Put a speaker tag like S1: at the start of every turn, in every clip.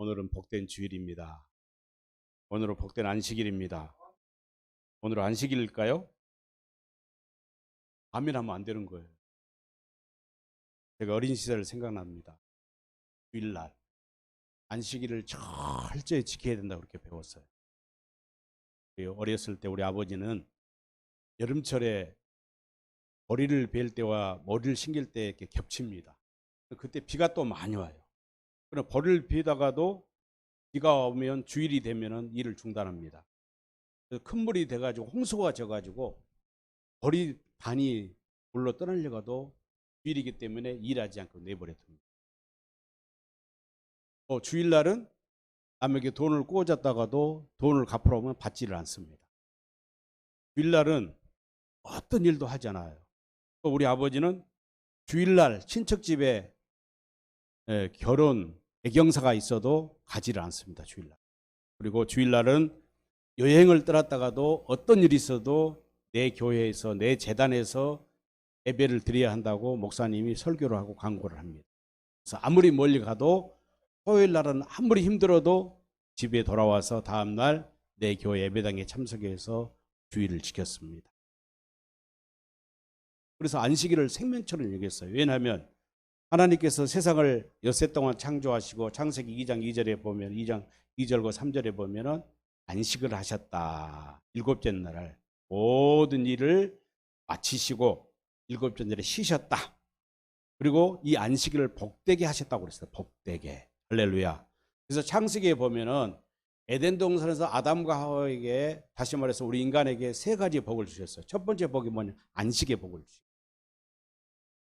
S1: 오늘은 복된 주일입니다. 오늘은 복된 안식일입니다. 오늘은 안식일일까요? 아멘하면 안 되는 거예요. 제가 어린 시절 생각납니다. 주일날 안식일을 철저히 지켜야 된다고 그렇게 배웠어요. 어렸을 때 우리 아버지는 여름철에 머리를 벨 때와 머리를 심길 때 이렇게 겹칩니다. 그때 비가 또 많이 와요. 그럼 머리를 베다가도 비가 오면 주일이 되면은 일을 중단합니다. 큰 물이 돼가지고 홍수가 져가지고 벌이 반이 물로 떠나려가도 주일이기 때문에 일하지 않고 내버려둡니다. 주일날은 남에게 돈을 꽂았다가도 돈을 갚으러 오면 받지를 않습니다. 주일날은 어떤 일도 하지 않아요. 또 우리 아버지는 주일날 친척집에 결혼 애경사가 있어도 가지를 않습니다. 주일날. 그리고 주일날은 여행을 떠났다가도 어떤 일이 있어도 내 교회에서 내 재단에서 예배를 드려야 한다고 목사님이 설교를 하고 광고를 합니다. 그래서 아무리 멀리 가도 토요일 날은 아무리 힘들어도 집에 돌아와서 다음날 내 교회 예배당에 참석해서 주일을 지켰습니다. 그래서 안식일을 생명처럼 여겼어요. 왜냐하면 하나님께서 세상을 엿새 동안 창조하시고 창세기 2장 2절에 보면 2장 2절과 3절에 보면은 안식을 하셨다. 일곱째 날을 모든 일을 마치시고 일곱째 날에 쉬셨다. 그리고 이 안식일을 복되게 하셨다고 그랬어요. 복되게. 할렐루야. 그래서 창세기에 보면은 에덴 동산에서 아담과 하와에게 다시 말해서 우리 인간에게 세 가지 복을 주셨어요. 첫 번째 복이 뭐냐? 안식의 복을 주십니다.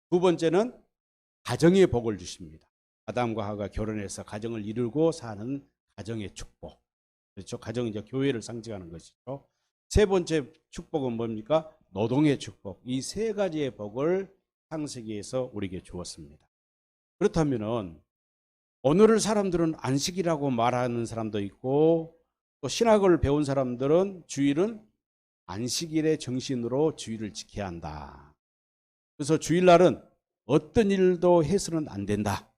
S1: 두 번째는 가정의 복을 주십니다. 아담과 하와가 결혼해서 가정을 이루고 사는 가정의 축복. 그렇죠? 가정은 이제 교회를 상징하는 것이죠. 세 번째 축복은 뭡니까? 노동의 축복. 이 세 가지의 복을 창세기에서 우리에게 주었습니다. 그렇다면은 오늘의 사람들은 안식이라고 말하는 사람도 있고 또 신학을 배운 사람들은 주일은 안식일의 정신으로 주일을 지켜야 한다. 그래서 주일날은 어떤 일도 해서는 안 된다.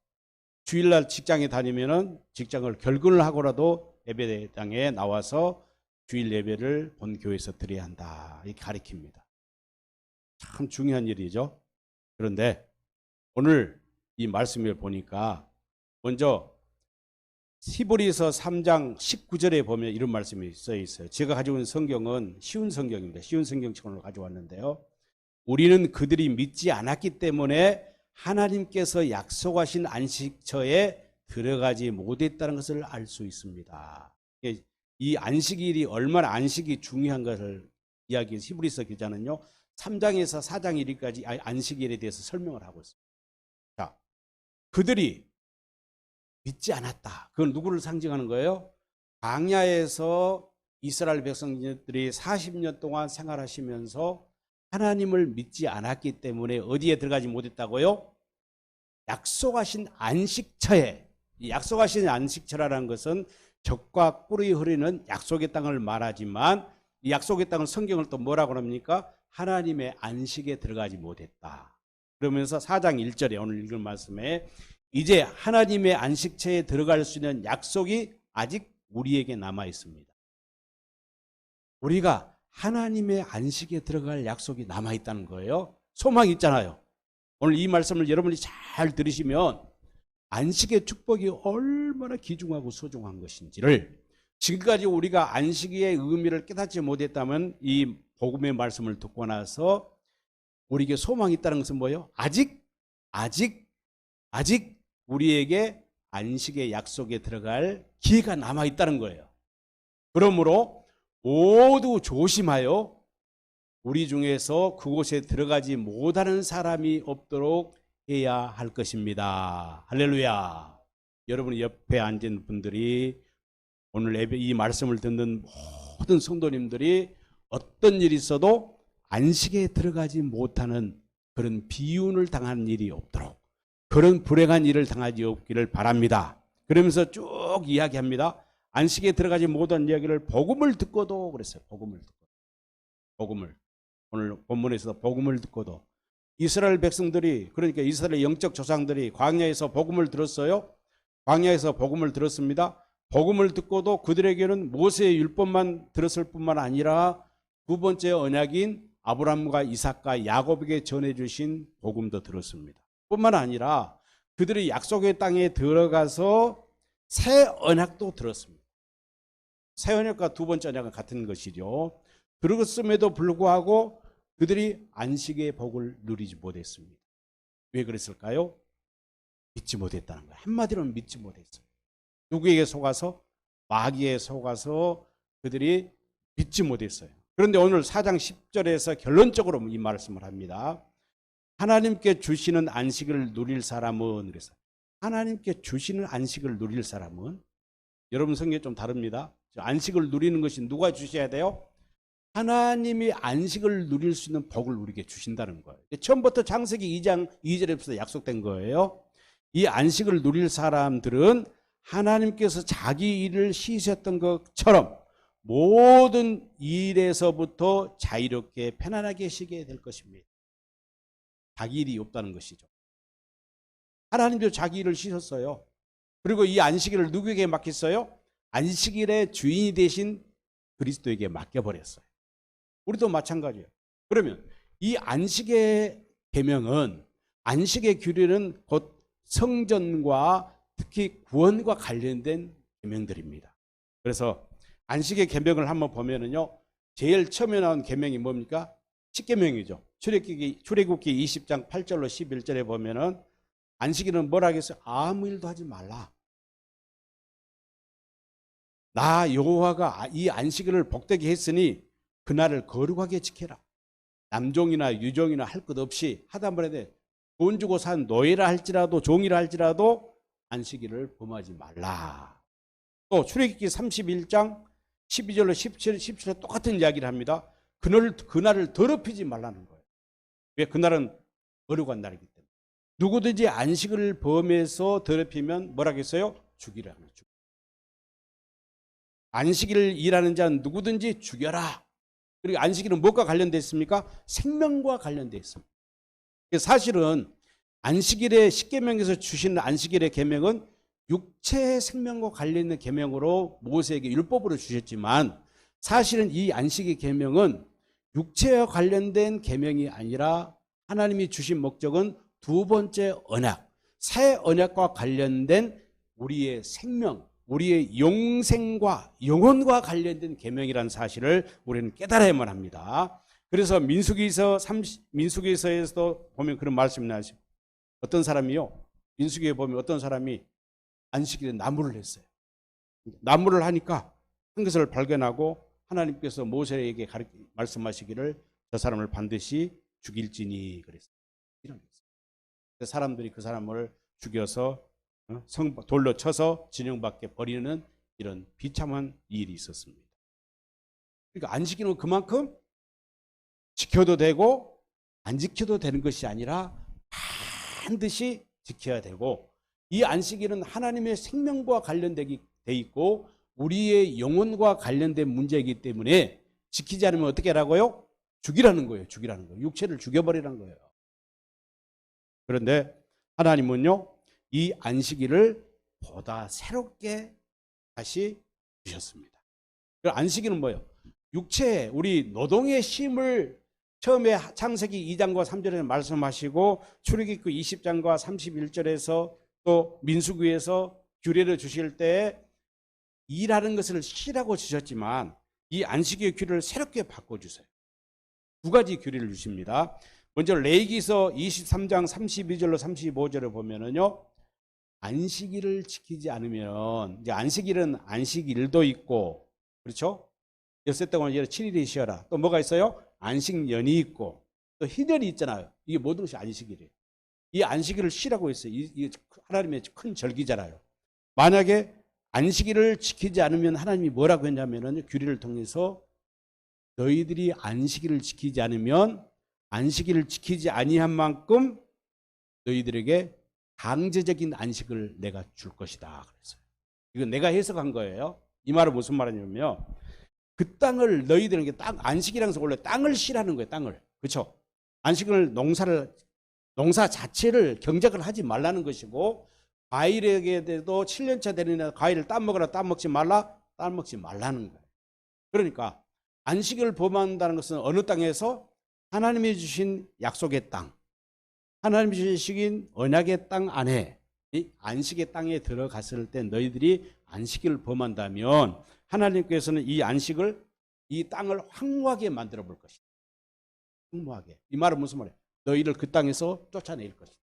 S1: 주일날 직장에 다니면은 직장을 결근을 하고라도 예배당에 나와서 주일 예배를 본교회에서 드려야 한다. 이렇게 가르칩니다. 참 중요한 일이죠. 그런데 오늘 이 말씀을 보니까 먼저 히브리서 3장 19절에 보면 이런 말씀이 써 있어요. 제가 가지고 있는 성경은 쉬운 성경입니다. 쉬운 성경책으로 가져왔는데요. 우리는 그들이 믿지 않았기 때문에 하나님께서 약속하신 안식처에 들어가지 못했다는 것을 알 수 있습니다. 이 안식일이 얼마나 안식이 중요한 것을 이야기해서 히브리서 기자는요 3장에서 4장 1일까지 안식일에 대해서 설명을 하고 있습니다. 자, 그들이 믿지 않았다. 그건 누구를 상징하는 거예요? 광야에서 이스라엘 백성들이 40년 동안 생활하시면서 하나님을 믿지 않았기 때문에 어디에 들어가지 못했다고요? 약속하신 안식처에. 이 약속하신 안식처라는 것은 젖과 꿀이 흐르는 약속의 땅을 말하지만 이 약속의 땅은 성경을 또 뭐라고 합니까? 하나님의 안식에 들어가지 못했다. 그러면서 4장 1절에 오늘 읽은 말씀에 이제 하나님의 안식처에 들어갈 수 있는 약속이 아직 우리에게 남아 있습니다. 우리가 하나님의 안식에 들어갈 약속이 남아 있다는 거예요. 소망이 있잖아요. 오늘 이 말씀을 여러분이 잘 들으시면 안식의 축복이 얼마나 귀중하고 소중한 것인지를 지금까지 우리가 안식의 의미를 깨닫지 못했다면 이 복음의 말씀을 듣고 나서 우리에게 소망이 있다는 것은 뭐예요? 아직 우리에게 안식의 약속에 들어갈 기회가 남아 있다는 거예요. 그러므로 모두 조심하여 우리 중에서 그곳에 들어가지 못하는 사람이 없도록 해야 할 것입니다. 할렐루야. 여러분 옆에 앉은 분들이 오늘 이 말씀을 듣는 모든 성도님들이 어떤 일이 있어도 안식에 들어가지 못하는 그런 비운을 당하는 일이 없도록 그런 불행한 일을 당하지 없기를 바랍니다. 그러면서 쭉 이야기합니다. 안식에 들어가지 못한 이야기를 복음을 듣고도 그랬어요. 복음을. 오늘 본문에서도 복음을 듣고도 이스라엘 백성들이 그러니까 이스라엘 영적 조상들이 광야에서 복음을 들었어요. 광야에서 복음을 들었습니다. 복음을 듣고도 그들에게는 모세의 율법만 들었을 뿐만 아니라 두 번째 언약인 아브라함과 이삭과 야곱에게 전해주신 복음도 들었습니다. 뿐만 아니라 그들이 약속의 땅에 들어가서 새 언약도 들었습니다. 새 언약과 두 번째 언약은 같은 것이죠. 들었음에도 불구하고 그들이 안식의 복을 누리지 못했습니다. 왜 그랬을까요? 믿지 못했다는 거예요. 한마디로는 믿지 못했어요. 누구에게 속아서? 마귀에 속아서 그들이 믿지 못했어요. 그런데 오늘 4장 10절에서 결론적으로 이 말씀을 합니다. 하나님께 주시는 안식을 누릴 사람은, 그래서 하나님께 주시는 안식을 누릴 사람은, 여러분 성경이 좀 다릅니다. 안식을 누리는 것이 누가 주셔야 돼요? 하나님이 안식을 누릴 수 있는 복을 우리에게 주신다는 거예요. 처음부터 창세기 2장 2절에서 약속된 거예요. 이 안식을 누릴 사람들은 하나님께서 자기 일을 쉬셨던 것처럼 모든 일에서부터 자유롭게 편안하게 쉬게 될 것입니다. 자기 일이 없다는 것이죠. 하나님도 자기 일을 쉬셨어요. 그리고 이 안식일을 누구에게 맡겼어요? 안식일의 주인이 되신 그리스도에게 맡겨버렸어요. 우리도 마찬가지예요. 그러면 이 안식의 계명은, 안식의 규례는 곧 성전과 특히 구원과 관련된 계명들입니다. 그래서 안식의 계명을 한번 보면은요, 제일 처음에 나온 계명이 뭡니까? 십계명이죠. 출애굽기 20장 8절로 11절에 보면은 안식일은 뭐라 하겠어요? 아무 일도 하지 말라. 나 여호와가 이 안식일을 복되게 했으니 그날을 거룩하게 지켜라. 남종이나 유종이나 할 것 없이 하다못해 돈 주고 산 노예라 할지라도 종이라 할지라도 안식일을 범하지 말라. 또 출애굽기 31장 12절로 17절에 똑같은 이야기를 합니다. 그날을 더럽히지 말라는 거예요. 왜? 그날은 거룩한 날이기 때문에. 누구든지 안식을 범해서 더럽히면 뭐라고 했어요? 죽이라. 안식일을 일하는 자는 누구든지 죽여라. 그리고 안식일은 무엇과 관련되어 있습니까? 생명과 관련되어 있습니다. 사실은 안식일의 십계명에서 주신 안식일의 계명은 육체의 생명과 관련된 계명으로 모세에게 율법으로 주셨지만, 사실은 이 안식의 계명은 육체와 관련된 계명이 아니라 하나님이 주신 목적은 두 번째 언약, 새 언약과 관련된 우리의 생명, 우리의 영생과 영혼과 관련된 계명이라는 사실을 우리는 깨달아야만 합니다. 그래서 민수기에서도 보면 그런 말씀이 나죠. 어떤 사람이요, 민수기에 보면 어떤 사람이 안식일에 나무를 했어요. 나무를 하니까 한 것을 발견하고 하나님께서 모세에게 말씀하시기를 저 사람을 반드시 죽일지니 그랬어요. 이런 게 있어요. 사람들이 그 사람을 죽여서 돌로 쳐서 진영 밖에 버리는 이런 비참한 일이 있었습니다. 그러니까 안식일은 그만큼 지켜도 되고 안 지켜도 되는 것이 아니라 반드시 지켜야 되고, 이 안식일은 하나님의 생명과 관련돼 있고 우리의 영혼과 관련된 문제이기 때문에 지키지 않으면 어떻게 하라고요? 죽이라는 거예요. 죽이라는 거예요. 육체를 죽여버리라는 거예요. 그런데 하나님은요, 이 안식일을 보다 새롭게 다시 주셨습니다. 안식일은 뭐예요? 육체, 우리 노동의 쉼을 처음에 창세기 2장과 3절에 말씀하시고 출애굽기 20장과 31절에서 또 민수기에서 규례를 주실 때 일하는 것을 쉬라고 주셨지만 이 안식의 규례를 새롭게 바꿔주세요. 두 가지 규례를 주십니다. 먼저 레위기서 23장 32절로 35절을 보면은요, 안식일을 지키지 않으면, 이제 안식일은 안식일도 있고, 그렇죠? 엿새 동안 7일이 쉬어라. 또 뭐가 있어요? 안식년이 있고 또 희년이 있잖아요. 이게 모든 것이 안식일이에요. 이 안식일을 쉬라고 했어요. 이게 하나님의 큰 절기잖아요. 만약에 안식일을 지키지 않으면 하나님이 뭐라고 했냐면은 규례를 통해서 너희들이 안식일을 지키지 않으면 안식일을 지키지 아니한 만큼 너희들에게 강제적인 안식을 내가 줄 것이다 그랬어요. 이건 내가 해석한 거예요. 이 말은 무슨 말이냐면요, 그 땅을 너희들에게 안식이라는 것은 원래 땅을 쉬라는 거예요. 땅을. 그렇죠? 안식을 농사 자체를 경작을 하지 말라는 것이고, 과일에게도 7년차 되는 과일을 따먹으라 따먹지 말라 따먹지 말라는 거예요. 그러니까 안식일을 범한다는 것은 어느 땅에서 하나님이 주신 약속의 땅, 하나님이 주신 언약의 땅 안에 이 안식의 땅에 들어갔을 때 너희들이 안식일을 범한다면 하나님께서는 이 안식을 이 땅을 황무하게 만들어 볼 것이다. 황무하게. 이 말은 무슨 말이에요? 너희를 그 땅에서 쫓아낼 것이다.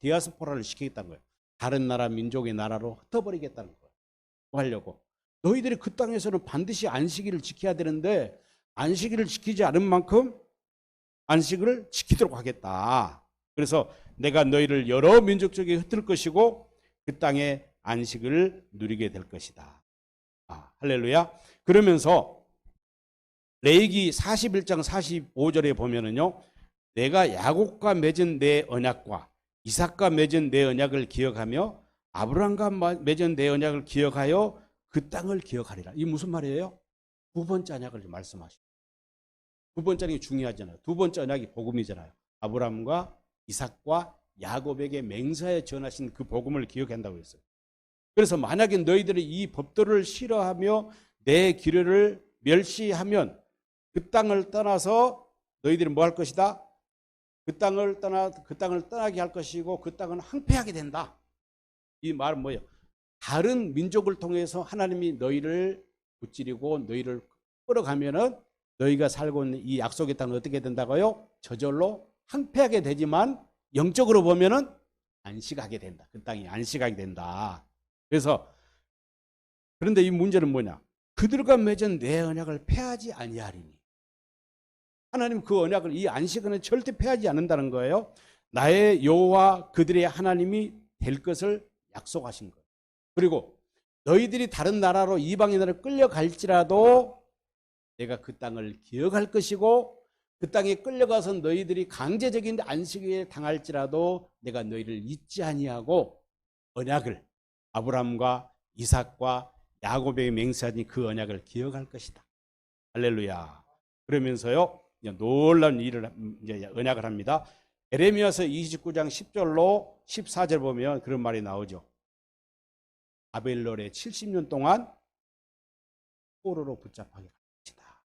S1: 디아스포라를 시키겠다는 거예요. 다른 나라 민족의 나라로 흩어버리겠다는 거예요. 뭐 하려고? 너희들이 그 땅에서는 반드시 안식일을 지켜야 되는데 안식일을 지키지 않은 만큼 안식을 지키도록 하겠다. 그래서 내가 너희를 여러 민족 중에 흩을 것이고 그 땅에 안식을 누리게 될 것이다. 할렐루야. 그러면서 레위기 41장 45절에 보면은요. 내가 야곱과 맺은 내 언약과 이삭과 맺은 내 언약을 기억하며 아브라함과 맺은 내 언약을 기억하여 그 땅을 기억하리라. 이게 무슨 말이에요? 두 번째 언약을 말씀하시죠. 두 번째 언약이 중요하잖아요. 두 번째 언약이 복음이잖아요. 아브라함과 이삭과 야곱에게 맹세하여 전하신 그 복음을 기억한다고 했어요. 그래서 만약에 너희들이 이 법도를 싫어하며 내 기르를 멸시하면 그 땅을 떠나서 너희들이 뭐 할 것이다? 그 땅을 떠나게 할 것이고 그 땅은 황폐하게 된다. 이 말은 뭐예요? 다른 민족을 통해서 하나님이 너희를 무찌르고 너희를 끌어가면은 너희가 살고 있는 이 약속의 땅은 어떻게 된다고요? 저절로 황폐하게 되지만 영적으로 보면은 안식하게 된다. 그 땅이 안식하게 된다. 그래서 그런데 이 문제는 뭐냐? 그들과 맺은 내 언약을 폐하지 아니하리니. 하나님 그 언약을 이 안식은 절대 폐하지 않는다는 거예요. 나의 여호와 그들의 하나님이 될 것을 약속하신 거예요. 그리고 너희들이 다른 나라로 이방인 나라로 끌려갈지라도 내가 그 땅을 기억할 것이고 그 땅에 끌려가서 너희들이 강제적인 안식에 당할지라도 내가 너희를 잊지 아니하고 언약을 아브라함과 이삭과 야곱에게 맹세하니 그 언약을 기억할 것이다. 할렐루야. 그러면서요 놀라운 일을 이제 언약을 합니다. 에레미야서 29장 10절로 14절 보면 그런 말이 나오죠. 바벨론에 70년 동안 포로로 붙잡하게 할 것이다.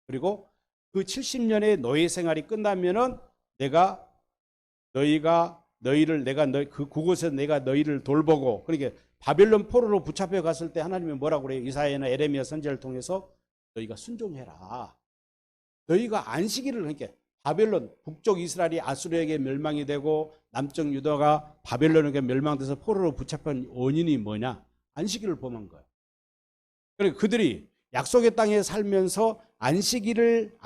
S1: 그리고 그 70년의 노예 생활이 끝나면은 내가 그곳에서 내가 너희를 돌보고 그러니까 바벨론 포로로 붙잡혀 갔을 때 하나님이 뭐라고 그래요? 이사야나 에레미야 선지자를 통해서 너희가 순종해라. 너희가 안식일을 그러니까 바벨론 북쪽 이스라엘이 아수르에게 멸망이 되고 남쪽 유다가 바벨론에게 멸망돼서 포로로 붙잡힌 원인이 뭐냐? 안식일을 범한 거예요. 그러니까 그들이 약속의 땅에 살면서 안식년을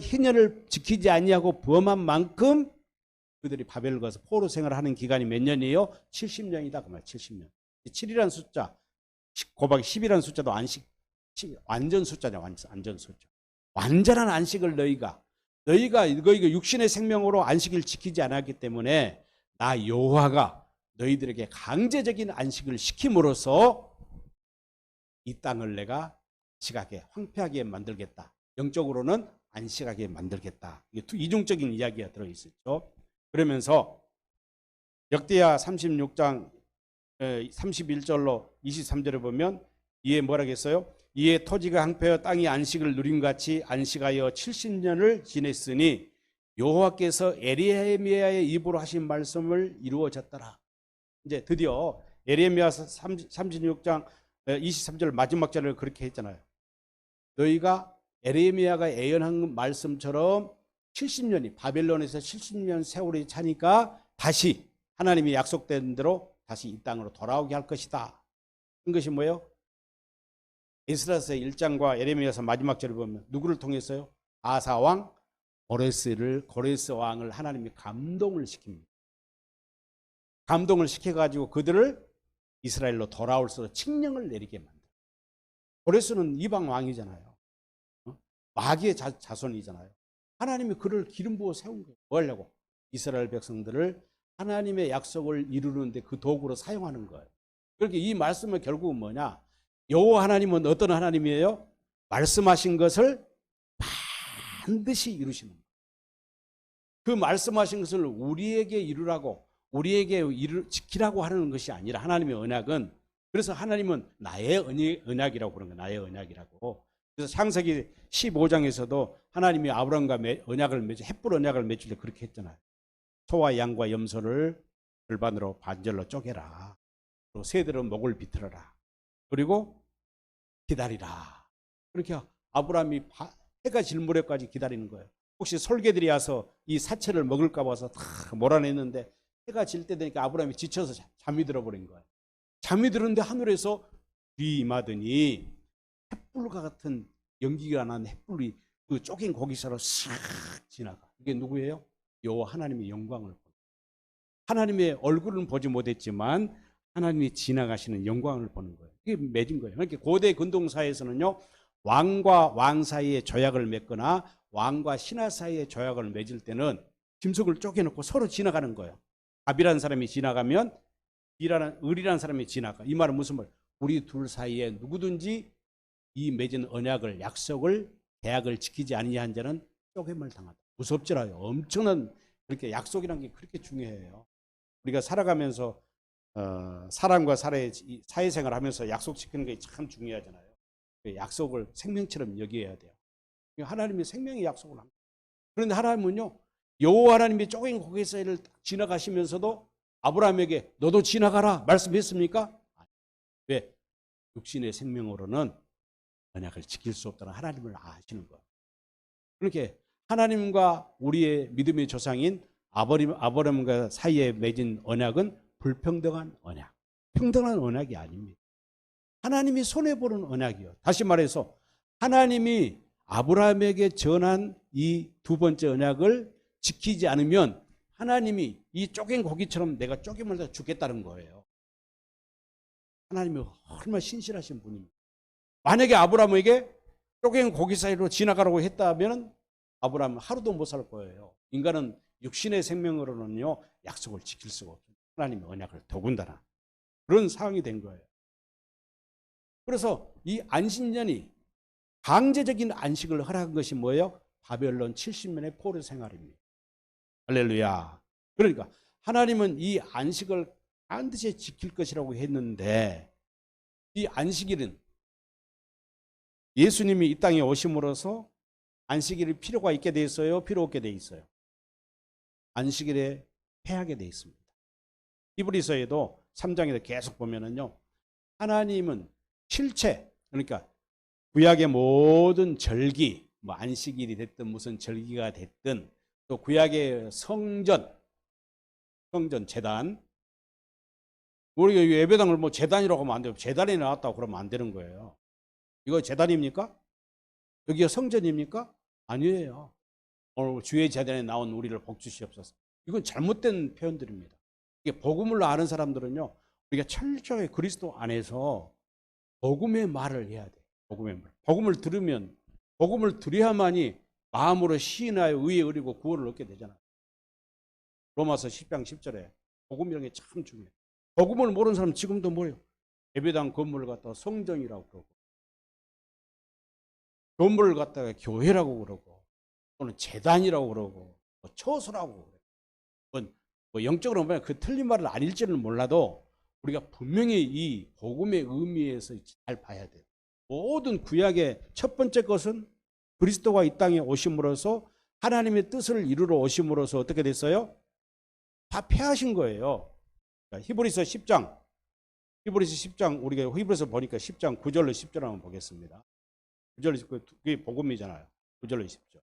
S1: 희년을 지키지 아니하고 범한 만큼 그들이 바벨론 가서 포로 생활을 하는 기간이 몇 년이에요? 70년이다 그 말. 70년. 7이라는 숫자 곱하기 10이라는 숫자도 안식 완전 숫자냐. 완전 숫자. 완전한 안식을 너희가 육신의 생명으로 안식을 지키지 않았기 때문에 나 여호와가 너희들에게 강제적인 안식을 시킴으로써 이 땅을 내가 안식하게 황폐하게 만들겠다. 영적으로는 안식하게 만들겠다. 이게 이중적인 이야기가 들어있었죠. 그러면서 역대하 36장 31절로 23절에 보면 이에 뭐라겠어요? 이에 토지가 황폐하여 땅이 안식을 누린 같이 안식하여 70년을 지냈으니 여호와께서 에레미야의 입으로 하신 말씀을 이루어졌더라. 이제 드디어 에레미야서 36장 23절 마지막 절을 그렇게 했잖아요. 너희가 에레미야가 예언한 말씀처럼 70년이 바벨론에서 70년 세월이 차니까 다시 하나님이 약속된 대로 다시 이 땅으로 돌아오게 할 것이다. 이것이 뭐예요? 에스라서 1장과 에레미야서 마지막 절을 보면 누구를 통해서요? 아사 왕 고레스 왕을 하나님이 감동을 시킵니다. 감동을 시켜가지고 그들을 이스라엘로 돌아올 수 있도록 칙령을 내리게 만들어요. 고레스는 이방 왕이잖아요. 마귀의 자손이잖아요. 하나님이 그를 기름 부어 세운 거예요. 뭐 하려고? 이스라엘 백성들을 하나님의 약속을 이루는데 그 도구로 사용하는 거예요. 그렇게 이 말씀은 결국은 뭐냐? 여호와 하나님은 어떤 하나님이에요? 말씀하신 것을 반드시 이루시는 거예요. 그 말씀하신 것을 우리에게 이루라고 우리에게 지키라고 하는 것이 아니라 하나님의 언약은, 그래서 하나님은 나의 언약이라고 그런 거예요. 나의 언약이라고. 그래서 창세기 15장에서도 하나님이 아브라함과 언약을 맺어 햇불 언약을 맺을 때 그렇게 했잖아요. 소와 양과 염소를 절반으로 반절로 쪼개라. 그리고 새들은 목을 비틀어라. 그리고 기다리라. 그렇게 아브라함이 해가 질 무렵까지 기다리는 거예요. 혹시 솔개들이 와서 이 사체를 먹을까 봐서 다 몰아냈는데 해가 질 때 되니까 아브라함이 지쳐서 잠이 들어버린 거예요. 잠이 들었는데 하늘에서 불이 임하더니 햇불과 같은 연기가 난 햇불이 그 쪼갠 고기사로 싹 지나가. 이게 누구예요? 여호와 하나님의 영광을 보는, 하나님의 얼굴은 보지 못했지만 하나님이 지나가시는 영광을 보는 거예요. 이게 맺은 거예요. 그러니까 고대 근동사에서는요, 왕과 왕 사이에 조약을 맺거나 왕과 신하 사이에 조약을 맺을 때는 짐승을 쪼개놓고 서로 지나가는 거예요. 갑이라는 사람이 지나가면 을이라는 사람이 지나가. 이 말은 무슨 말? 우리 둘 사이에 누구든지 이 맺은 언약을, 약속을, 계약을 지키지 아니한 자는 쪼개임을 당한다. 무섭지라요. 엄청난, 그렇게 약속이라는 게 그렇게 중요해요. 우리가 살아가면서 사람과 사회생활을 하면서 약속 지키는 게 참 중요하잖아요. 약속을 생명처럼 여겨야 돼요. 하나님이 생명의 약속을 합니다. 그런데 하나님은요, 여호와 하나님이 쪼갠 고개 사이를 지나가시면서도 아브라함에게 너도 지나가라 말씀했습니까? 왜? 육신의 생명으로는 언약을 지킬 수 없다는 하나님을 아시는 거예요. 그렇게 하나님과 우리의 믿음의 조상인 아브라함과 사이에 맺은 언약은 불평등한 언약, 평등한 언약이 아닙니다. 하나님이 손해보는 언약이요. 다시 말해서 하나님이 아브라함에게 전한 이 두 번째 언약을 지키지 않으면 하나님이 이 쪼갠 고기처럼 내가 쪼개면 다 죽겠다는 거예요. 하나님이 얼마나 신실하신 분입니다. 만약에 아브라함에게 쪼갠 고기 사이로 지나가라고 했다면 아브라함은 하루도 못 살 거예요. 인간은 육신의 생명으로는요, 약속을 지킬 수가 없어요. 하나님의 언약을 더군다나 그런 상황이 된 거예요. 그래서 이 안식년이 강제적인 안식을 허락한 것이 뭐예요? 바벨론 70년의 포로 생활입니다. 할렐루야. 그러니까 하나님은 이 안식을 반드시 지킬 것이라고 했는데, 이 안식일은 예수님이 이 땅에 오심으로써 안식일이 필요가 있게 돼 있어요? 필요 없게 돼 있어요? 안식일에 해하게 돼 있습니다. 히브리서에도 3장에도 계속 보면은요, 하나님은 실체, 그러니까 구약의 모든 절기, 뭐 안식일이 됐든 무슨 절기가 됐든, 또 구약의 성전 제단, 우리가 예배당을 뭐 제단이라고 하면 안 돼요. 제단이 나왔다고 그러면 안 되는 거예요. 이거 제단입니까? 여기가 성전입니까? 아니에요. 오늘 주의 제단에 나온 우리를 복주시옵소서. 이건 잘못된 표현들입니다. 이게 복음을 아는 사람들은요, 우리가 철저히 그리스도 안에서 복음의 말을 해야 돼요. 복음의 말. 복음을 들어야만이 마음으로 시인하여 의에 의리고 구원을 얻게 되잖아요. 로마서 10장 10절에 복음이라는 게 참 중요해요. 복음을 모르는 사람 지금도 뭐예요? 예배당 건물을 갖다가 성전이라고 그러고, 건물을 갖다가 교회라고 그러고, 또는 제단이라고 그러고, 처소라고 그래요. 뭐 영적으로 보면 그 틀린 말을 아닐지는 몰라도 우리가 분명히 이 복음의 의미에서 잘 봐야 돼요. 모든 구약의 첫 번째 것은 그리스도가 이 땅에 오심으로써 하나님의 뜻을 이루러 오심으로써 어떻게 됐어요? 다 폐하신 거예요. 히브리서 10장 우리가 히브리서 보니까 10장 9절로 10절 한번 보겠습니다. 9절로 그게 복음이잖아요. 9절로 10절.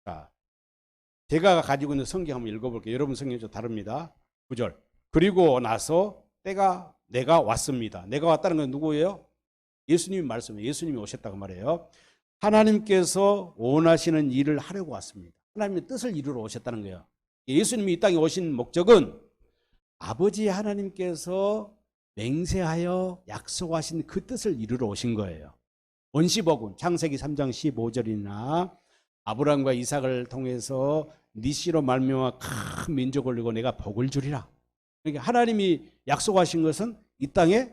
S1: 자, 제가 가지고 있는 성경 한번 읽어볼게요. 여러분 성경이 좀 다릅니다. 9절. 그리고 나서 내가 왔습니다. 내가 왔다는 건 누구예요? 예수님이 말씀해요. 예수님이 오셨다고 말해요. 하나님께서 원하시는 일을 하려고 왔습니다. 하나님의 뜻을 이루러 오셨다는 거예요. 예수님이 이 땅에 오신 목적은 아버지 하나님께서 맹세하여 약속하신 그 뜻을 이루러 오신 거예요. 원시복음 창세기 3장 15절이나 아브라함과 이삭을 통해서 네 씨로 말미암아 큰 민족을 이루고 내가 복을 주리라. 그러니까 하나님이 약속하신 것은 이 땅에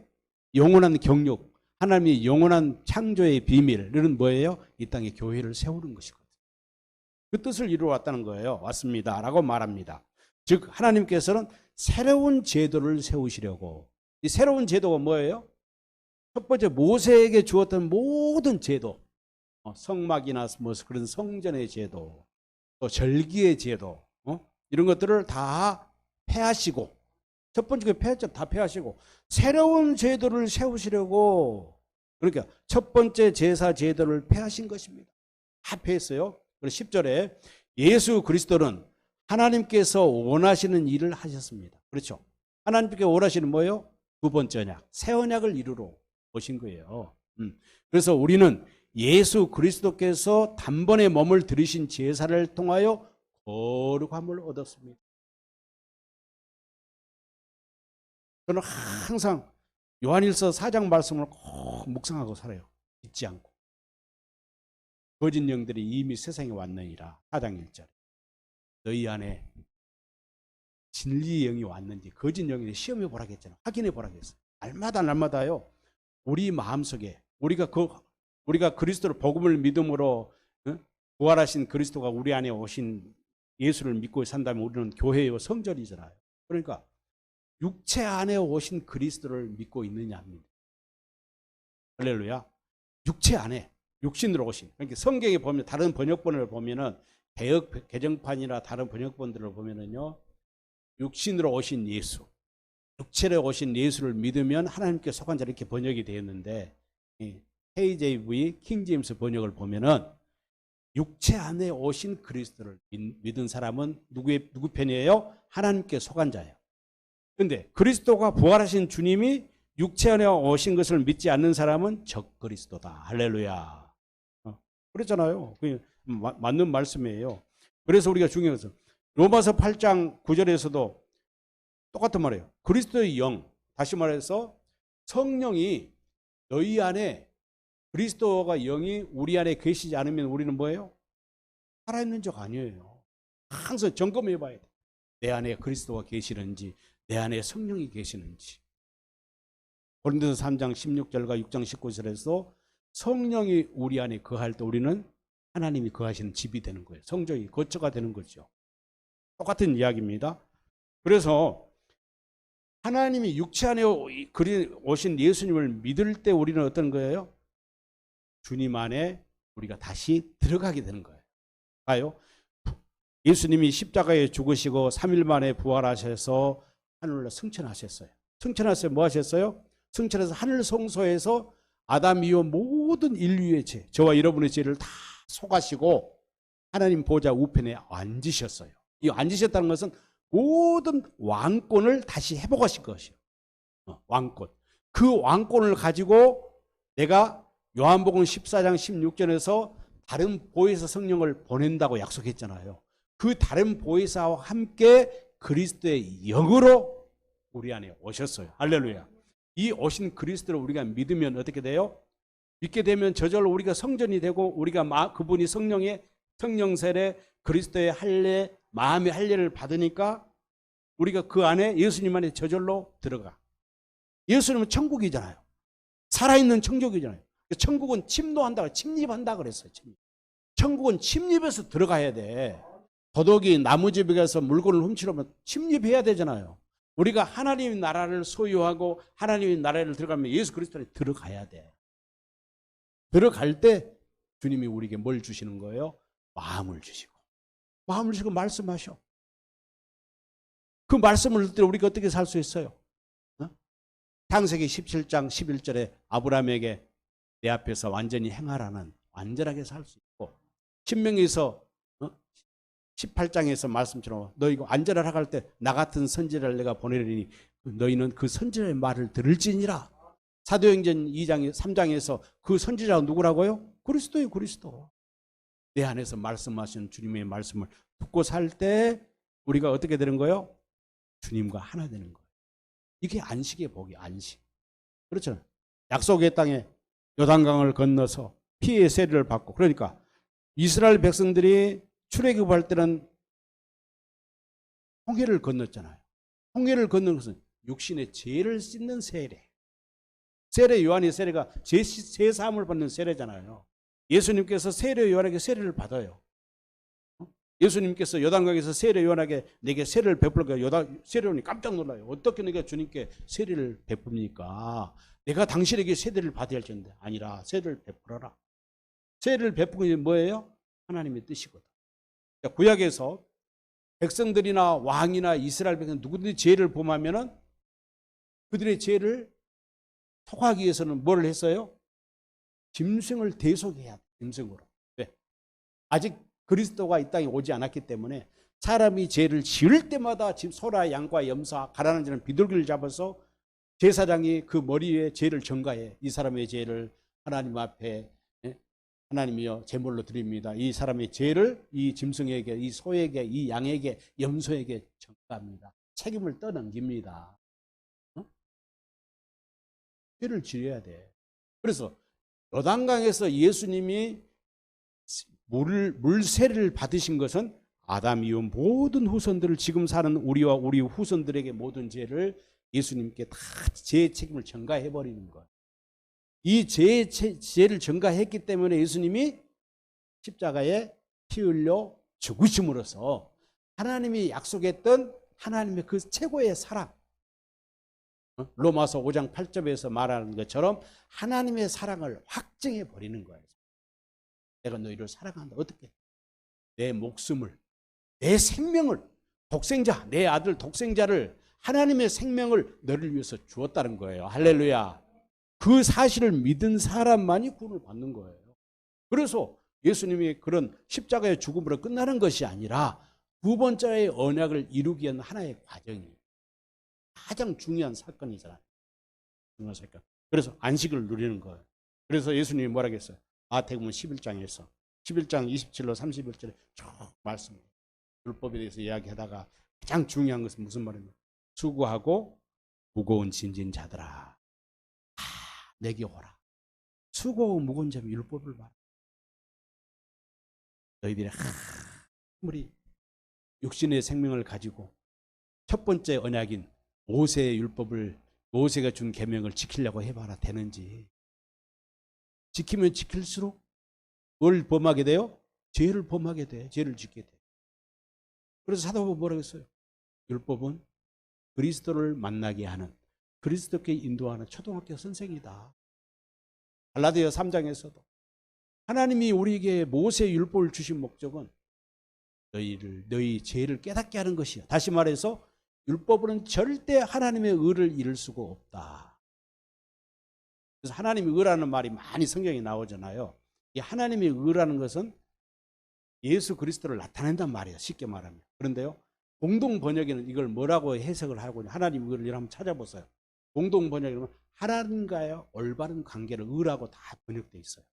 S1: 영원한 경육, 하나님이 영원한 창조의 비밀은 뭐예요? 이 땅에 교회를 세우는 것이거든요. 그 뜻을 이루어 왔다는 거예요. 왔습니다 라고 말합니다. 즉 하나님께서는 새로운 제도를 세우시려고. 이 새로운 제도가 뭐예요? 첫 번째 모세에게 주었던 모든 제도, 성막이나 뭐 그런 성전의 제도, 또 절기의 제도, 이런 것들을 다 폐하시고, 첫 번째 폐했죠. 다 폐하시고 새로운 제도를 세우시려고. 그러니까 첫 번째 제사 제도를 폐하신 것입니다. 다 폐했어요. 그래서 10절에 예수 그리스도는 하나님께서 원하시는 일을 하셨습니다. 그렇죠. 하나님께 원하시는 뭐예요? 두 번째 언약, 새 언약을 이루러 오신 거예요. 그래서 우리는 예수 그리스도께서 단번에 몸을 들이신 제사를 통하여 거룩함을 얻었습니다. 저는 항상 요한일서 4장 말씀을 꼭 묵상하고 살아요. 잊지 않고. 거짓 영들이 이미 세상에 왔느니라. 4장 1절. 너희 안에 진리의 영이 왔는지 거짓 영이 시험해 보라고 했잖아요. 확인해 보라고 했어요. 날마다요. 우리 마음속에 우리가 그리스도를 복음을 믿음으로 부활하신 그리스도가 우리 안에 오신 예수를 믿고 산다면 우리는 교회요 성전이잖아요. 그러니까 육체 안에 오신 그리스도를 믿고 있느냐 합니다. 할렐루야. 육체 안에 육신으로 오신. 그러니까 성경에 보면 다른 번역본을 보면은 개역 개정판이나 다른 번역본들을 보면은요. 육신으로 오신 예수. 육체로 오신 예수를 믿으면 하나님께 속한 자로 이렇게 번역이 되었는데 KJV 킹제임스 번역을 보면은 육체 안에 오신 그리스도를 믿은 사람은 누구 편이에요? 하나님께 속한 자예요. 그런데 그리스도가 부활하신 주님이 육체 안에 오신 것을 믿지 않는 사람은 적그리스도다. 할렐루야. 그렇잖아요. 맞는 말씀이에요. 그래서 우리가 중요한 것은 로마서 8장 9절에서도 똑같은 말이에요. 그리스도의 영, 다시 말해서 성령이 너희 안에, 그리스도가 영이 우리 안에 계시지 않으면 우리는 뭐예요? 살아있는 적 아니에요. 항상 점검해 봐야 돼. 내 안에 그리스도가 계시는지, 내 안에 성령이 계시는지. 고린도서 3장 16절과 6장 19절에서 성령이 우리 안에 거할 때 우리는 하나님이 거하시는 집이 되는 거예요. 성전이 거처가 되는 거죠. 똑같은 이야기입니다. 그래서 하나님이 육체 안에 오신 예수님을 믿을 때 우리는 어떤 거예요? 주님 안에 우리가 다시 들어가게 되는 거예요. 봐요. 예수님이 십자가에 죽으시고 3일 만에 부활하셔서 하늘로 승천하셨어요. 승천하셔서 뭐 하셨어요? 승천해서 하늘 성소에서 아담 이후 모든 인류의 죄, 저와 여러분의 죄를 다 속하시고 하나님 보좌 우편에 앉으셨어요. 이 앉으셨다는 것은 모든 왕권을 다시 회복하신 것이요. 왕권. 그 왕권을 가지고 내가 요한복음 14장 16절에서 다른 보혜사 성령을 보낸다고 약속했잖아요. 그 다른 보혜사와 함께 그리스도의 영으로 우리 안에 오셨어요. 할렐루야. 이 오신 그리스도를 우리가 믿으면 어떻게 돼요? 믿게 되면 저절로 우리가 성전이 되고 우리가 그분이 성령의 성령세례 그리스도의 할례 마음의 할례를 받으니까 우리가 그 안에 예수님 안에 저절로 들어가. 예수님은 천국이잖아요. 살아있는 천국이잖아요. 천국은 침입한다 그랬어요. 천국은 침입해서 들어가야 돼. 도둑이 나무집에 가서 물건을 훔치려면 침입해야 되잖아요. 우리가 하나님의 나라를 소유하고 하나님의 나라를 들어가면 예수 그리스도에 들어가야 돼. 들어갈 때 주님이 우리에게 뭘 주시는 거예요? 마음을 주시고. 마음을 주시고 말씀하셔. 그 말씀을 듣을 때 우리가 어떻게 살 수 있어요? 창세기 17장 11절에 아브라함에게 내 앞에서 완전히 행하라는, 완전하게 살 수 있고, 신명기에서 18장에서 말씀처럼 너 이거 안전하라 할 때 나 같은 선지자를 내가 보내리니 너희는 그 선지자의 말을 들을지니라. 사도행전 2장 3장에서 그 선지자가 누구라고요? 그리스도예요. 그리스도. 내 안에서 말씀하시는 주님의 말씀을 듣고 살 때 우리가 어떻게 되는 거예요? 주님과 하나 되는 거예요. 이게 안식의 복이 안식. 그렇죠. 약속의 땅에 요단강을 건너서 피의 세례를 받고, 그러니까 이스라엘 백성들이 출애굽할 때는 홍해를 건넜잖아요. 홍해를 건너는 것은 육신의 죄를 씻는 세례. 세례 요한의 세례가 죄 사함을 받는 세례잖아요. 예수님께서 세례 요한에게 세례를 받아요. 예수님께서 요단강에서 세례 요한에게 내게 세례를 베풀까 세례 요한이 깜짝 놀라요. 어떻게 내가 주님께 세례를 베풉니까? 내가 당신에게 세례를 받아야 할 텐데. 아니라 세례를 베풀어라. 세례를 베푸는 게 뭐예요? 하나님의 뜻이거든. 구약에서 백성들이나 왕이나 이스라엘 백성 누구든지 죄를 범하면은 그들의 죄를 속하기 위해서는 뭘 했어요? 짐승을 대속해야 돼. 짐승으로. 왜? 아직 그리스도가 이 땅에 오지 않았기 때문에 사람이 죄를 지을 때마다 지금 소라, 양과 염소, 가라앉는 비둘기를 잡아서 제사장이 그 머리에 죄를 전가해. 이 사람의 죄를 하나님 앞에 하나님이여 제물로 드립니다. 이 사람의 죄를 이 짐승에게, 이 소에게, 이 양에게, 염소에게 전가합니다. 책임을 떠넘깁니다. 죄를 지어야 돼. 그래서 요단강에서 예수님이 물세례를 받으신 것은 아담 이후 모든 후손들을 지금 사는 우리와 우리 후손들에게 모든 죄를 예수님께 다 죄의 책임을 전가해 버리는 거예요. 이 죄를 전가했기 때문에 예수님이 십자가에 피 흘려 죽으심으로써 하나님이 약속했던 하나님의 그 최고의 사랑, 로마서 5장 8절에서 말하는 것처럼 하나님의 사랑을 확증해 버리는 거예요. 내가 너희를 사랑한다. 어떻게? 내 목숨을, 내 생명을, 독생자, 내 아들 독생자를, 하나님의 생명을 너를 위해서 주었다는 거예요. 할렐루야. 그 사실을 믿은 사람만이 구원을 받는 거예요. 그래서 예수님이 그런 십자가의 죽음으로 끝나는 것이 아니라 두 번째의 언약을 이루기 위한 하나의 과정이에요. 가장 중요한 사건이잖아요. 중요한 사건. 그래서 안식을 누리는 거예요. 그래서 예수님이 뭐라고 했어요? 마태복음 11장에서 11장 27로 31절에 쭉 말씀해요. 율법에 대해서 이야기하다가 가장 중요한 것은 무슨 말이냐? 수고하고 무거운 짐진 자들아 내게 오라. 수고하고 무거운 자면 율법을 말해. 너희들이 아무리 육신의 생명을 가지고 첫 번째 언약인 모세의 율법을, 모세가 준 계명을 지키려고 해봐라. 되는지. 지키면 지킬수록 뭘 범하게 돼요? 죄를 범하게 돼. 죄를 짓게 돼. 그래서 사도바울은 뭐라고 했어요? 율법은 그리스도를 만나게 하는, 그리스도께 인도하는 초등학교 선생이다. 갈라디아 3장에서도 하나님이 우리에게 모세의 율법을 주신 목적은 너희 죄를 깨닫게 하는 것이야. 다시 말해서 율법으로는 절대 하나님의 의를 이룰 수가 없다. 그래서 하나님의 의라는 말이 많이 성경에 나오잖아요. 이 하나님의 의라는 것은 예수 그리스도를 나타낸단 말이에요. 쉽게 말하면. 그런데요, 공동 번역에는 이걸 뭐라고 해석을 하고 하나님의 의를 한번 찾아보세요. 공동 번역에는 하나님과의 올바른 관계를 의라고 다 번역되어 있어요.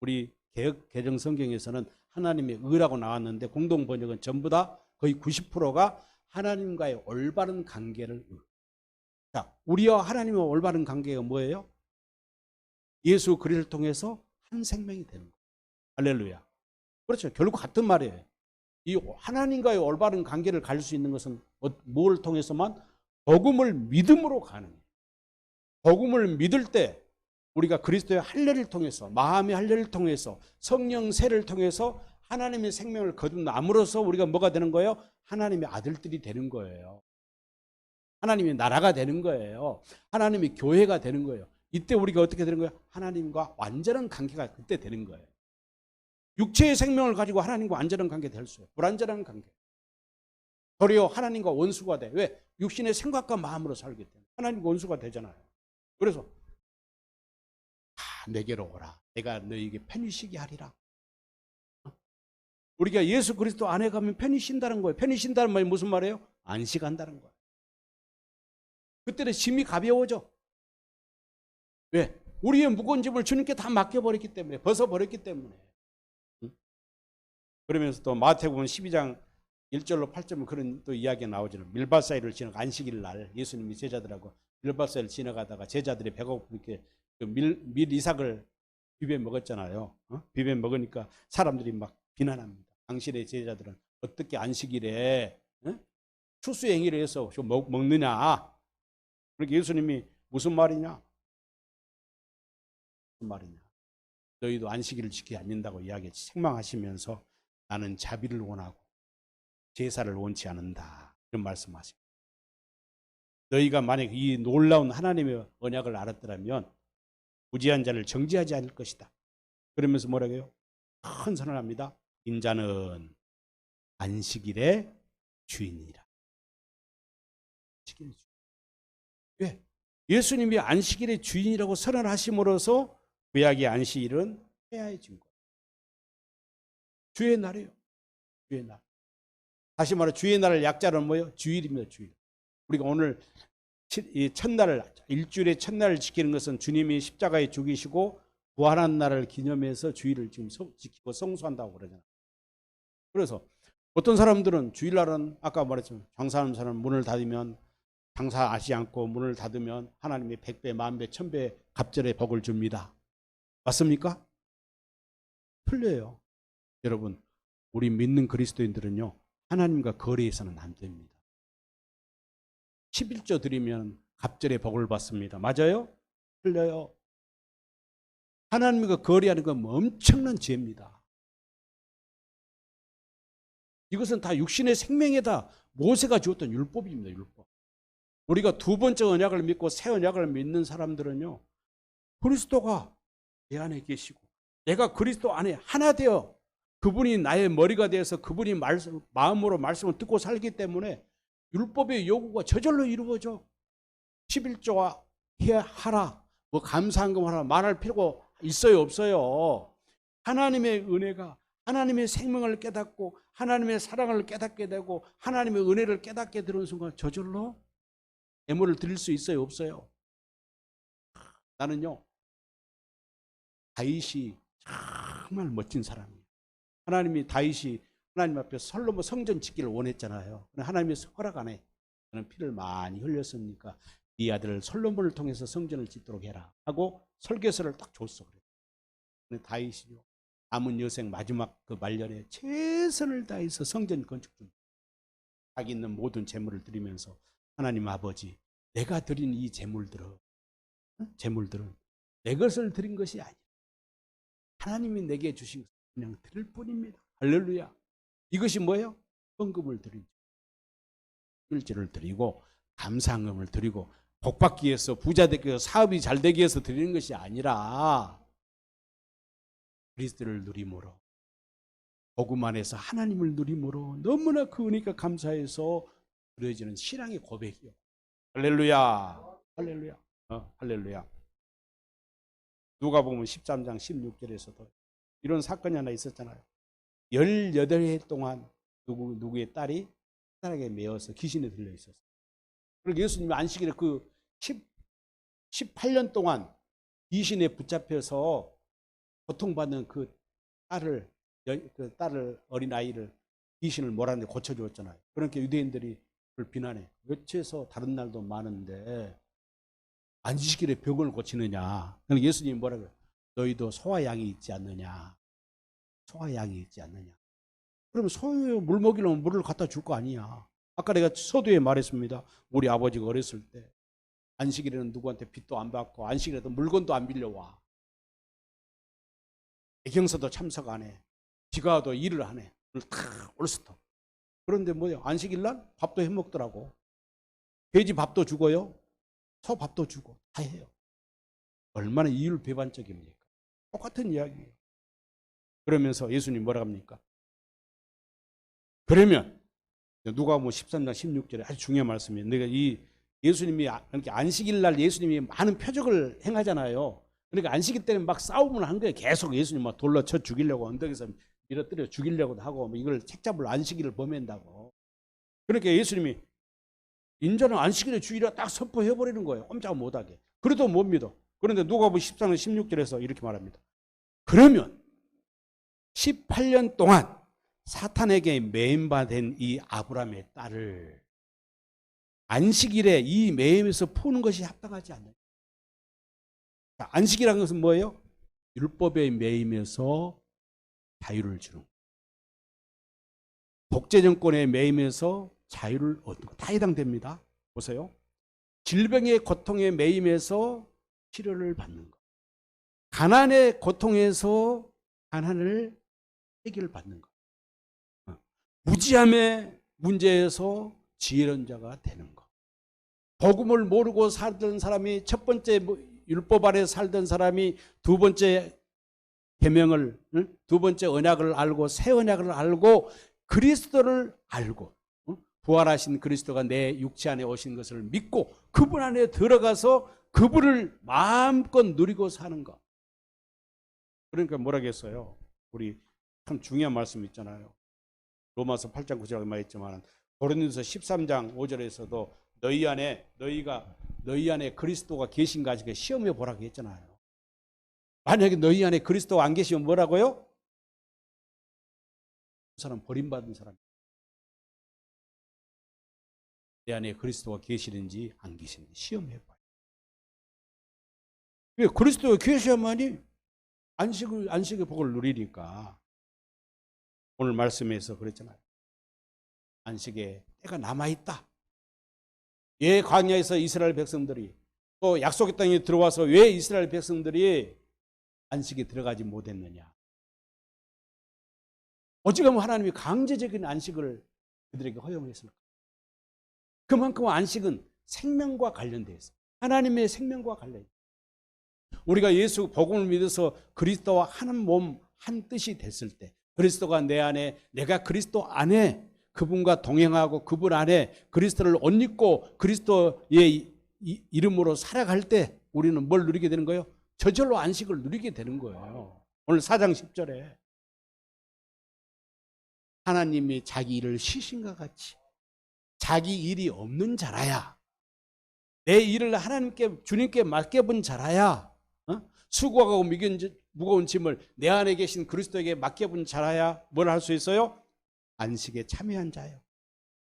S1: 우리 개역 개정 성경에서는 하나님의 의라고 나왔는데 공동 번역은 전부 다 거의 90%가 하나님과의 올바른 관계를 의. 자, 우리와 하나님의 올바른 관계가 뭐예요? 예수 그리스도를 통해서 한 생명이 되는 거예요. 할렐루야. 그렇죠. 결국 같은 말이에요. 이 하나님과의 올바른 관계를 가질 수 있는 것은 뭘 통해서만? 복음을 믿음으로 가는 거예요. 복음을 믿을 때 우리가 그리스도의 할례를 통해서, 마음의 할례를 통해서, 성령 세를 통해서 하나님의 생명을 거듭남으로써 우리가 뭐가 되는 거예요? 하나님의 아들들이 되는 거예요. 하나님의 나라가 되는 거예요. 하나님의 교회가 되는 거예요. 이때 우리가 어떻게 되는 거예요? 하나님과 완전한 관계가 그때 되는 거예요. 육체의 생명을 가지고 하나님과 완전한 관계 될 수 없어요. 불완전한 관계. 도리어 하나님과 원수가 돼. 왜? 육신의 생각과 마음으로 살기 때문에. 하나님과 원수가 되잖아요. 그래서 내게로 오라. 내가 너희에게 편히 쉬게 하리라. 우리가 예수 그리스도 안에 가면 편히 쉰다는 거예요. 편히 쉰다는 말이 무슨 말이에요? 안식한다는 거예요. 그때는 짐이 가벼워져. 왜? 우리의 무거운 짐을 주님께 다 맡겨버렸기 때문에, 벗어버렸기 때문에. 그러면서 또 마태복음 12장 1절로 8절은 그런 또 이야기가 나오잖아요. 밀밭 사이를 지나가 안식일 날 예수님이 제자들하고 밀밭 사이를 지나가다가 제자들이 배고프니까 그 밀 이삭을 비벼 먹었잖아요. 비벼 먹으니까 사람들이 막 비난합니다. 당신의 제자들은 어떻게 안식일에 추수행위를 해서 먹느냐. 그러니까 예수님이 무슨 말이냐? 무슨 말이냐? 너희도 안식일을 지키지 않는다고 이야기했지. 책망하시면서 나는 자비를 원하고 제사를 원치 않는다. 이런 말씀하십니다. 너희가 만약 이 놀라운 하나님의 언약을 알았더라면 무지한 자를 정죄하지 않을 것이다. 그러면서 뭐라고요? 큰 선언을 합니다. 인자는 안식일의 주인이라. 왜? 예수님이 안식일의 주인이라고 선언하심으로써 구약의 안식일은 해야해진 거예요. 주의 날이에요. 주의 날. 다시 말해 주의 날을 약자는 뭐예요? 주일입니다. 주일. 우리가 오늘 이 첫날, 일주일의 첫날을 지키는 것은 주님이 십자가에 죽이시고 부활한 날을 기념해서 주일을 지금 지키고 성수한다고 그러잖아요. 그래서 어떤 사람들은 주일날은 아까 말했지만 장사하는 사람은 문을 닫으면 장사하지 않고 문을 닫으면 하나님이 100배, 10,000배, 1000배 갑절의 복을 줍니다. 맞습니까? 틀려요. 여러분, 우리 믿는 그리스도인들은요, 하나님과 거래해서는 안 됩니다. 11조 드리면 갑절의 복을 받습니다. 맞아요? 틀려요. 하나님과 거래하는 건 엄청난 죄입니다. 이것은 다 육신의 생명에다 모세가 주었던 율법입니다. 율법. 우리가 두 번째 언약을 믿고 새 언약을 믿는 사람들은요, 그리스도가 내 안에 계시고 내가 그리스도 안에 하나 되어 그분이 나의 머리가 되어서 그분이 마음으로 말씀을 듣고 살기 때문에 율법의 요구가 저절로 이루어져. 11조와 하라, 뭐 감사한금 하라 말할 필요가 있어요, 없어요? 하나님의 은혜가, 하나님의 생명을 깨닫고 하나님의 사랑을 깨닫게 되고 하나님의 은혜를 깨닫게 되는 순간 저절로 예물을 드릴 수 있어요, 없어요? 나는요, 다윗이 정말 멋진 사람이에요. 하나님이 다윗이 하나님 앞에 솔로몬 성전 짓기를 원했잖아요. 하나님이 허락 안 해. 저는 피를 많이 흘렸으니까 네 아들 솔로몬을 통해서 성전을 짓도록 해라 하고 설계서를 딱 줬어. 그래. 다윗이요, 남은 여생 마지막 그 말년에 최선을 다해서 성전 건축 중 자기 있는 모든 재물을 드리면서 하나님 아버지, 내가 드린 이 재물들은 내 것을 드린 것이 아니라 하나님이 내게 주신 것을 그냥 드릴 뿐입니다. 할렐루야. 이것이 뭐예요? 헌금을 드리죠. 일제를 드리고 감사금을 드리고 복받기 위해서, 부자 되기 위해서, 사업이 잘 되기 위해서 드리는 것이 아니라 그리스도를 누림으로, 복음 안에서 하나님을 누림으로 너무나 그 은혜가 감사해서 드려지는 신앙의 고백이요. 할렐루야. 할렐루야. 할렐루야. 누가복음 13장 16절에서도 이런 사건이 하나 있었잖아요. 18해 동안 누구의 딸이 사단에게 매어서 귀신에 들려 있었어요. 그리고 예수님이 안식일에 그 18년 동안 귀신에 붙잡혀서 고통받는 그 딸을 어린아이를 귀신을 몰아내 고쳐주었잖아요. 그러니까 유대인들이 그걸 비난해. 어째서 다른 날도 많은데 안식일에 병을 고치느냐. 그러니까 예수님이 뭐라고 해요? 너희도 소와 양이 있지 않느냐. 소와 양이 있지 않느냐. 그러면 소에 물 먹이려면 물을 갖다 줄 거 아니야. 아까 내가 서두에 말했습니다. 우리 아버지가 어렸을 때 안식일에는 누구한테 빚도 안 받고 안식일에도 물건도 안 빌려와. 애경서도 참석 안 해. 비가 와도 일을 안 해. 다 올스톱. 그런데 뭐예요? 안식일날 밥도 해 먹더라고. 돼지 밥도 주고요. 소 밥도 주고 다 해요. 얼마나 이율배반적입니까? 똑같은 이야기예요. 그러면서 예수님 뭐라 합니까? 그러면 누가복음 13장 16절에 아주 중요한 말씀이에요. 내가 이 예수님이 안식일 날 예수님이 많은 표적을 행하잖아요. 그러니까 안식일 때는 막 싸움을 한 거예요. 계속 예수님 막 돌로 쳐 죽이려고 언덕에서 밀어뜨려 죽이려고도 하고 뭐 이걸 책잡을 안식일을 범한다고. 그러니까 예수님이 인자는 안식일의 주일이라 딱 선포해 버리는 거예요. 꼼짝 못하게. 그래도 못 믿어. 그런데 누가복음 14장 16절에서 이렇게 말합니다. 그러면 18년 동안 사탄에게 매임받은 이 아브라함의 딸을 안식일에 이 매임에서 푸는 것이 합당하지 않느냐. 안식이라는 것은 뭐예요? 율법의 매임에서 자유를 주는 것. 독재정권의 매임에서 자유를 얻는 것. 다 해당됩니다. 보세요. 질병의 고통의 매임에서 치료를 받는 것. 가난의 고통에서 가난을 해결받는 것. 무지함의 문제에서 지혜로운 자가 되는 것. 복음을 모르고 살던 사람이 첫 번째 율법 아래 살던 사람이 두 번째 계명을, 두 번째 언약을 알고 새 언약을 알고 그리스도를 알고 부활하신 그리스도가 내 육체 안에 오신 것을 믿고 그분 안에 들어가서 그분을 마음껏 누리고 사는 것. 그러니까 뭐라겠어요? 우리 참 중요한 말씀 있잖아요. 로마서 8장 9절에 말했지만 고린도서 13장 5절에서도 너희 안에 그리스도가 계신가 아직 시험해 보라고 했잖아요. 만약에 너희 안에 그리스도가 안 계시면 뭐라고요? 그 사람 버림받은 사람. 내 안에 그리스도가 계시는지 안 계시는지 시험해 봐요. 그리스도가 계셔야만이 안식의 복을 누리니까. 오늘 말씀에서 그랬잖아요. 안식에 때가 남아있다. 왜 광야에서 이스라엘 백성들이 또 약속의 땅에 들어와서 왜 이스라엘 백성들이 안식에 들어가지 못했느냐. 어찌하면 하나님이 강제적인 안식을 그들에게 허용했을까. 그만큼 안식은 생명과 관련되어 있어요. 하나님의 생명과 관련되어 있어요. 우리가 예수 복음을 믿어서 그리스도와 한 몸, 한 뜻이 됐을 때 그리스도가 내 안에, 내가 그리스도 안에 그분과 동행하고 그분 안에 그리스도를 옷 입고 그리스도의 이름으로 살아갈 때 우리는 뭘 누리게 되는 거예요? 저절로 안식을 누리게 되는 거예요. 오늘 4장 10절에 하나님이 자기 일을 쉬신과 같이 자기 일이 없는 자라야, 내 일을 하나님께 주님께 맡겨본 자라야, 수고하고 무거운 짐을 내 안에 계신 그리스도에게 맡겨본 자라야 뭘 할 수 있어요? 안식에 참여한 자예요.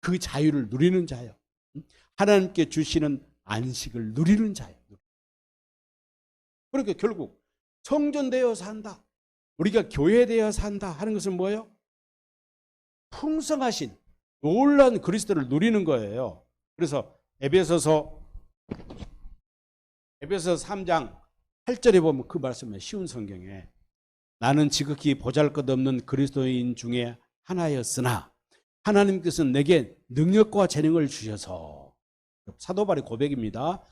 S1: 그 자유를 누리는 자예요. 하나님께 주시는 안식을 누리는 자예요. 그러니까 결국 성전되어 산다, 우리가 교회되어 산다 하는 것은 뭐예요? 풍성하신 놀라운 그리스도를 누리는 거예요. 그래서 에베소서 3장 8절에 보면 그 말씀에 쉬운 성경에 나는 지극히 보잘것없는 그리스도인 중에 하나였으나 하나님께서는 내게 능력과 재능을 주셔서, 사도 바울의 고백입니다.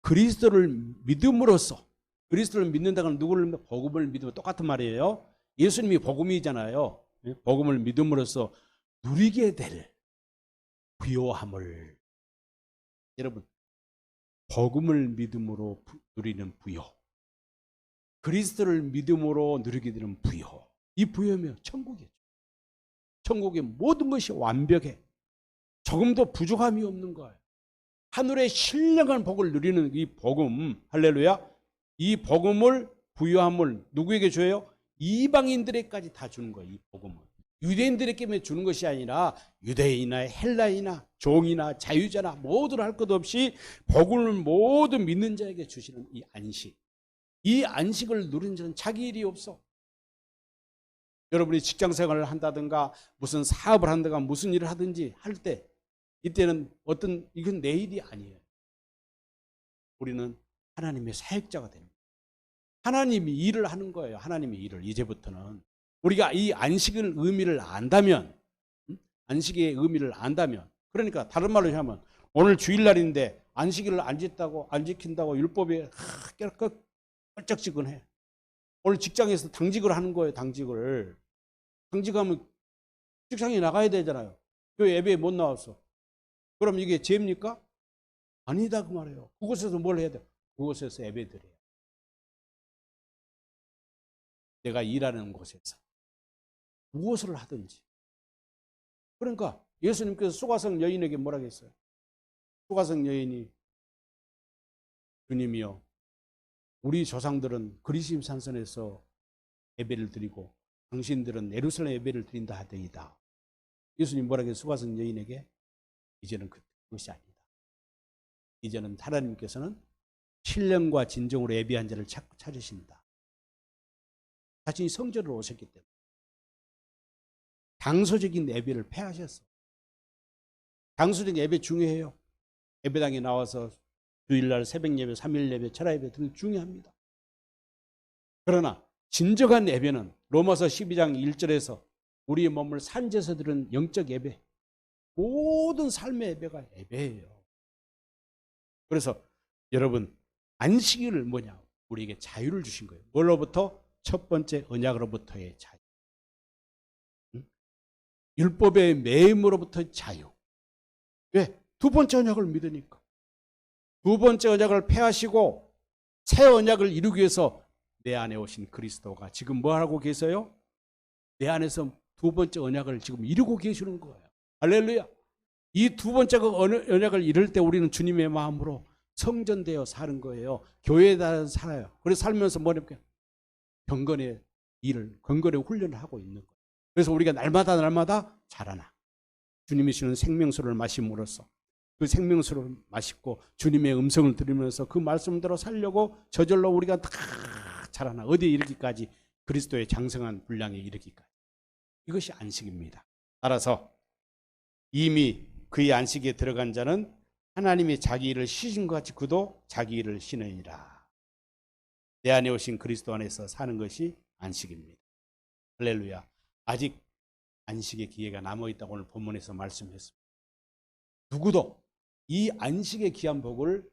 S1: 그리스도를 믿음으로써, 그리스도를 믿는다는 누구를 복음을 믿으면 똑같은 말이에요. 예수님이 복음이잖아요. 복음을 믿음으로써 누리게 될 부요함을. 여러분, 복음을 믿음으로 누리는 부요, 그리스도를 믿음으로 누리게 되는 부요, 이 부요면 천국이죠. 천국의 모든 것이 완벽해. 조금도 부족함이 없는 거예요. 하늘의 신령한 복을 누리는 이 복음, 할렐루야, 이 복음을, 부요함을 누구에게 줘요? 이방인들에게까지 다 주는 거예요. 이 복음을 유대인들에게만 주는 것이 아니라 유대인이나 헬라이나 종이나 자유자나 모두를 할 것 없이 복음을 모두 믿는 자에게 주시는 이 안식, 이 안식을 누리는 자는 자기 일이 없어. 여러분이 직장생활을 한다든가 무슨 사업을 한다든가 무슨 일을 하든지 할 때 이때는 이건 내 일이 아니에요. 우리는 하나님의 사역자가 됩니다. 하나님이 일을 하는 거예요. 하나님의 일을. 이제부터는 우리가 이 안식의 의미를 안다면, 안식의 의미를 안다면, 그러니까 다른 말로 하면 오늘 주일날인데 안식일을 안 지킨다고 율법에 껄쩍지근해. 오늘 직장에서 당직을 하는 거예요. 당직하면 직장에 나가야 되잖아요. 교회 예배에 못 나왔어. 그럼 이게 죄입니까? 아니다 그 말이에요. 그곳에서 뭘 해야 돼? 그곳에서 예배 드려요. 내가 일하는 곳에서 무엇을 하든지. 그러니까 예수님께서 수가성 여인에게 뭐라고 했어요? 수가성 여인이 주님이요, 우리 조상들은 그리심 산성에서 예배를 드리고 당신들은 예루살렘 예배를 드린다 하더이다. 예수님 뭐라고 했어요? 수가성 여인에게 이제는 그것이 아니다. 이제는 하나님께서는 신령과 진정으로 예배한 자를 찾으신다. 자신이 성전으로 오셨기 때문에 장소적인 예배를 폐하셨어. 장소적인 예배 중요해요. 예배당에 나와서 주일날 새벽 예배, 3일 예배, 철야 예배 등이 중요합니다. 그러나 진정한 예배는 로마서 12장 1절에서 우리의 몸을 산제서 드리는 영적 예배, 모든 삶의 예배가 예배예요. 그래서 여러분, 안식일을 뭐냐? 우리에게 자유를 주신 거예요. 뭘로부터? 첫 번째 언약으로부터의 자유. 율법의 매임으로부터의 자유. 왜? 두 번째 언약을 믿으니까. 두 번째 언약을 폐하시고 새 언약을 이루기 위해서 내 안에 오신 그리스도가 지금 뭐 하고 계세요? 내 안에서 두 번째 언약을 지금 이루고 계시는 거예요. 할렐루야. 이 두 번째 언약을 이룰 때 우리는 주님의 마음으로 성전되어 사는 거예요. 교회에 따라 살아요. 그래서 살면서 뭐냐면 경건의 일을, 경건의 훈련을 하고 있는 거예요. 그래서 우리가 날마다 자라나. 주님이 주는 생명수를 마심으로써 그 생명수를 마시고 주님의 음성을 들으면서 그 말씀대로 살려고 저절로 우리가 다 자라나. 어디에 이르기까지? 그리스도의 장성한 분량에 이르기까지. 이것이 안식입니다. 따라서 이미 그의 안식에 들어간 자는 하나님이 자기 일을 쉬신 것 같이 그도 자기 일을 쉬느니라. 내 안에 오신 그리스도 안에서 사는 것이 안식입니다. 할렐루야. 아직 안식의 기회가 남아있다고 오늘 본문에서 말씀했습니다. 누구도 이 안식의 귀한 복을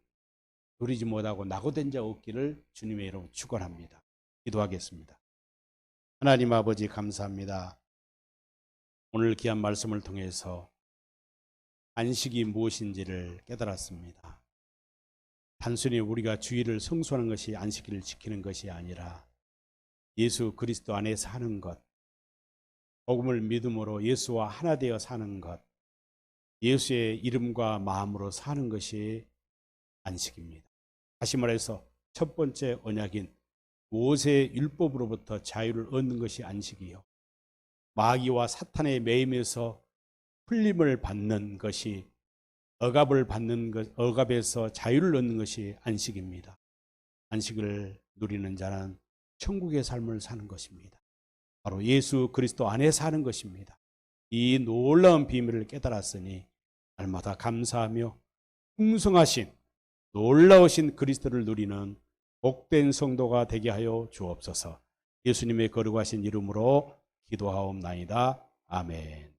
S1: 누리지 못하고 낙오된 자 없기를 주님의 이름으로 축원합니다. 기도하겠습니다. 하나님 아버지 감사합니다. 오늘 귀한 말씀을 통해서 안식이 무엇인지를 깨달았습니다. 단순히 우리가 주일을 성수하는 것이 안식일을 지키는 것이 아니라 예수 그리스도 안에 사는 것, 복음을 믿음으로 예수와 하나 되어 사는 것, 예수의 이름과 마음으로 사는 것이 안식입니다. 다시 말해서 첫 번째 언약인 모세의 율법으로부터 자유를 얻는 것이 안식이요, 마귀와 사탄의 매임에서 풀림을 받는 것이, 억압을 받는 것, 억압에서 자유를 얻는 것이 안식입니다. 안식을 누리는 자는 천국의 삶을 사는 것입니다. 바로 예수 그리스도 안에 사는 것입니다. 이 놀라운 비밀을 깨달았으니 날마다 감사하며 풍성하신 놀라우신 그리스도를 누리는 복된 성도가 되게 하여 주옵소서. 예수님의 거룩하신 이름으로 기도하옵나이다. 아멘.